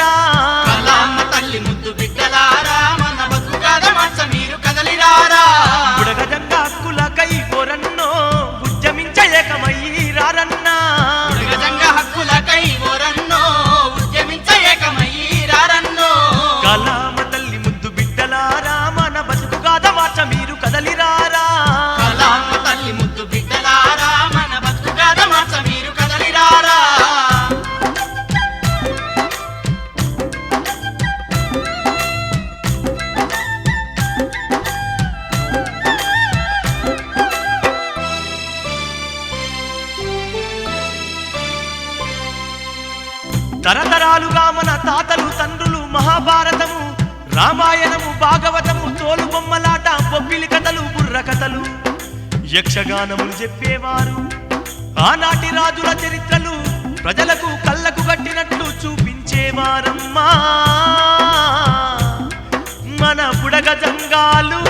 కదలిరారా కలామ తల్లి ముద్దు బిడ్డలారా మన బతుకుగాథ మార్చ మీరు కదలిరారా బుడగజంగా హక్కులకై కోరన్నో ఉద్యమించ ఏకమయ్యి రారన్నా బుడగజంగా హక్కులకై కోరన్నో ఉద్యమించ ఏకమయ్యి రారన్నో కలామ తల్లి ముద్దు బిడ్డలారా మన బతుకుగాథ మార్చ మీరు కదలిరారా కలామ తల్లి ముద్దు బిడ్డలారా మన బతుకుగాథ మార్చ మీరు కదలిరారా తరతరాలుగా మన తాతలు తండ్రులు మహాభారతము రామాయణము భాగవతము తోలు బొమ్మలాట బొబ్బిలి కథలు బుర్ర కథలు యక్షగానములు చెప్పేవారు ఆనాటి రాజుల చరిత్రలు ప్రజలకు కళ్ళకు కట్టినట్లు చూపించేవారమ్మా మన బుడగజంగాలు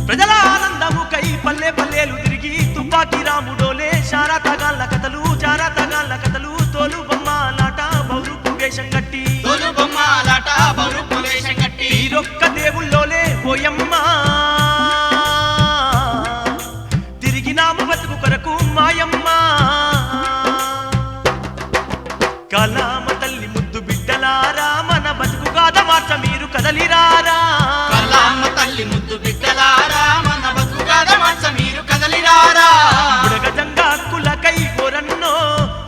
ప్రజల ఆనందముకై పల్లె పల్లెలు తిరిగి తుపాకి రాముడోలే శారా తగాళ్ళ కథలు జారా తగాళ్ళ కథలు తోలు బొమ్మలాట బౌరుపు వేషం కట్టి తోలు బొమ్మలాట బౌరుపు వేషం కట్టి తీరొక్క దేవుళ్ళోలే పోయమ్మ తిరిగినాము బతుకు కొరకు మాయమ్మ కలామ తల్లి ముద్దు బిడ్డలారా మన బతుకు గాథ మార్చ మీరు కదలిరారా కలామ తల్లి ముద్దు బిడ్డలారా మన బతుకుగాథ మార్చ మీరు కదలిరారా బుడగజంగా హక్కులకై కోరన్నో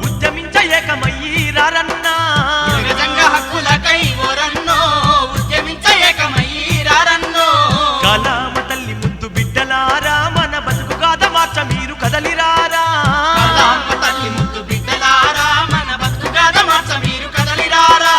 ఉద్యమించ ఏకమయ్యి రారన్నా బుడగజంగా హక్కులకై కోరన్నో ఉద్యమించ ఏకమయ్యి రారన్నో కలామ తల్లి ముద్దు బిడ్డలారా మన బతుకు గాథ మార్చ మీరు కదలిరారా కలామ తల్లి ముద్దు బిడ్డలారా మన బతుకుగాథ మార్చ మీరు కదలిరారా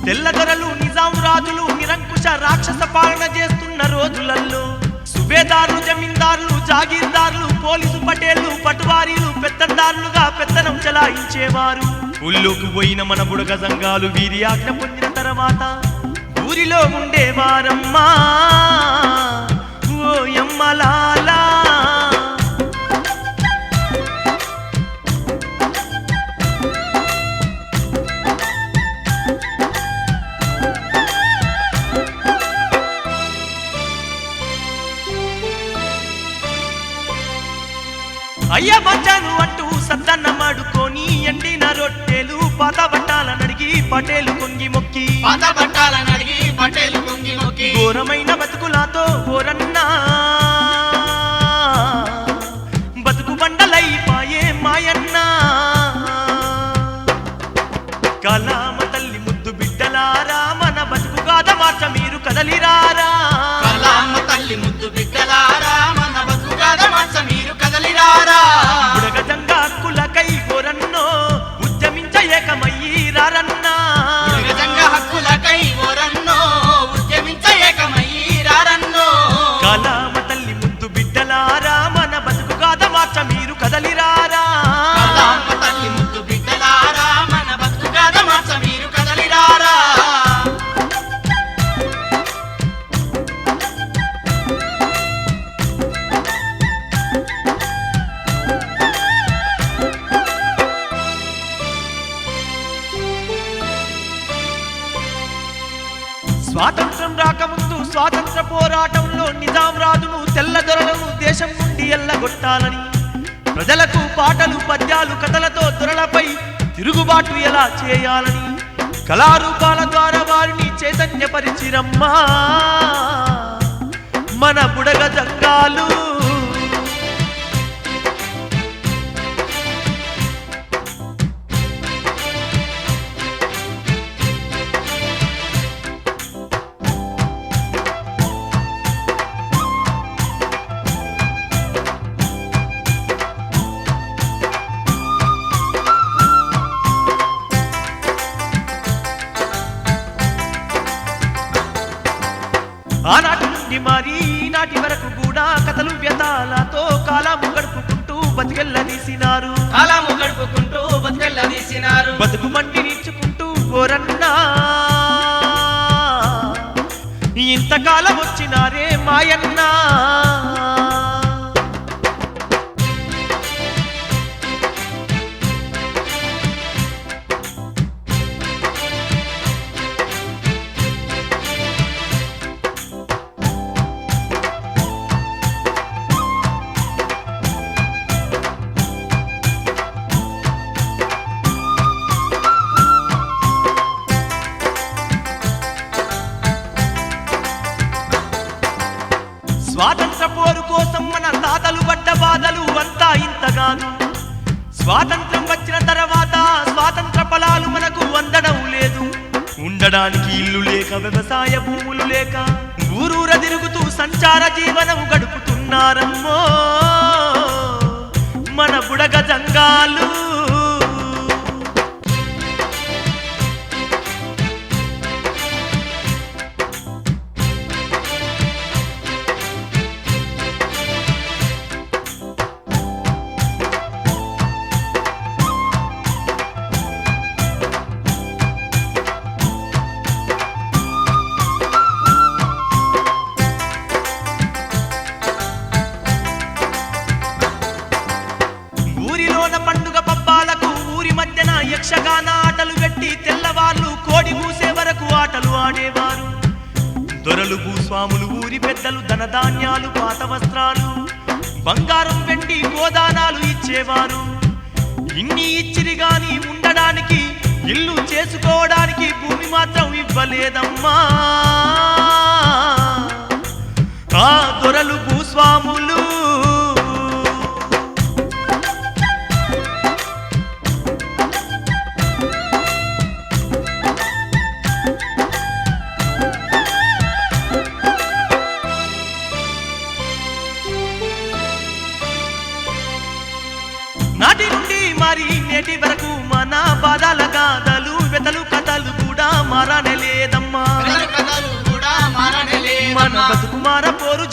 తెల్లదొరలు నిజాం రాజులు నిరంకుశ రాక్షస పాలన చేస్తున్న రోజులలో సుబేదారులు జమీందారులు జాగీర్దారులు పోలీసు పటేళ్లు పటువారీలు పెత్తందారులుగా పెత్తనం చెలాయించేవారు ఊళ్ళోకి పోయిన మన బుడగజంగాలు వీరి ఆజ్ఞ పొందిన తర్వాత ఊరిలో ఉండేవారమ్మా ఓ యమ్మలాలా అయ్య బచ్చాను అంటూ సద్దన్న మాడుకొని ఎండిన రొట్టెలు పాత బట్టాల నడిగి పటేలు కొంగి మొక్కి పాత బట్టాలను అడిగి పటేలు కొంగి మొక్కి ఘోరమైన బతుకులాతో ఓరన్నా బతుకు బండలైపాయే మాయన్నా కలామ తల్లి ముద్దు బిడ్డలారా మన బతుకు గాథ మార్చ మీరు కదలిరారా కలామ తల్లి ముద్దు బిడ్డలారా మన బతుకుగాథ మార్చ మీరు కదలిరారా బుడగజంగా హక్కులకై కోరన్నో ఉద్యమించ ఏకమయ్యి రారన్నా బుడగజంగా హక్కులకై కోరన్నో ఉద్యమించ ఏకమయ్యి రారన్నో కలామ తల్లి ముద్దు బిడ్డలారా మన బతుకు గాథ మార్చ మీరు కదలిరారా కలామ తల్లి ముద్దు బిడ్డలారా మన బతుకుగాథ మార్చ మీరు కదలిరారా స్వాతంత్రం రాకముందు స్వాతంత్ర పోరాటంలో నిజాం రాజును తెల్లదొరలను దేశం నుండి ఎల్లగొట్టాలని ప్రజలకు పాటలు పద్యాలు కథలతో దొరలపై తిరుగుబాటు ఎలా చేయాలని కళారూపాల ద్వారా వారిని చైతన్యపరిచిరమ్మా మన బుడగజంగాలు. ఆనాటి నుండి మరి ఈనాటి వరకు కూడా కథలు వ్యతాలతో కాలము గడుపుకుంటూ బతికెళ్ళదీసినారు. కాలము గడుపుకుంటూ బతికెళ్ళదీసినారు. బతుకు మంటి నిచ్చుకుంటూ ఓరన్నా ఇంతకాలం వచ్చినారే మాయన్నా. స్వాతంత్ర పోరు కోసం మన తాతలు పడ్డ బాధలు అంతా ఇంతగాను. స్వాతంత్రం వచ్చిన తర్వాత స్వాతంత్ర ఫలాలు మనకు అందడం లేదు. ఉండడానికి ఇల్లు లేక, వ్యవసాయ భూములు లేక, ఊరూర తిరుగుతూ సంచార జీవనం గడుపుతున్నారమ్మో మన బుడగ జంగాలు. ఊరిలోన పండుగ పబ్బాలకు ఊరి మధ్యన యక్షగాన ఆటలు పెట్టి తెల్లవార్లు కోడి కూసే వరకు ఆటలు ఆడేవారు. దొరలు భూస్వాములు ఊరి పెద్దలు ధనధాన్యాలు పాత వస్త్రాలు బంగారం వెండి గోదానాలు ఇచ్చేవారు. ఇన్ని ఇచ్చిరి గాని ఉండడానికి ఇల్లు చేసుకోవడానికి భూమి మాత్రం ఇవ్వలేదమ్మా ఆ దొరలు భూస్వాములు. నాటి నుండి మరి నేటి వరకు మన బాధల గాథలు వెతలు కథలు కూడా మారనే లేదమ్మా. కథలు కూడా మారనే లేదమ్మా. మన బతుకు మార పోరు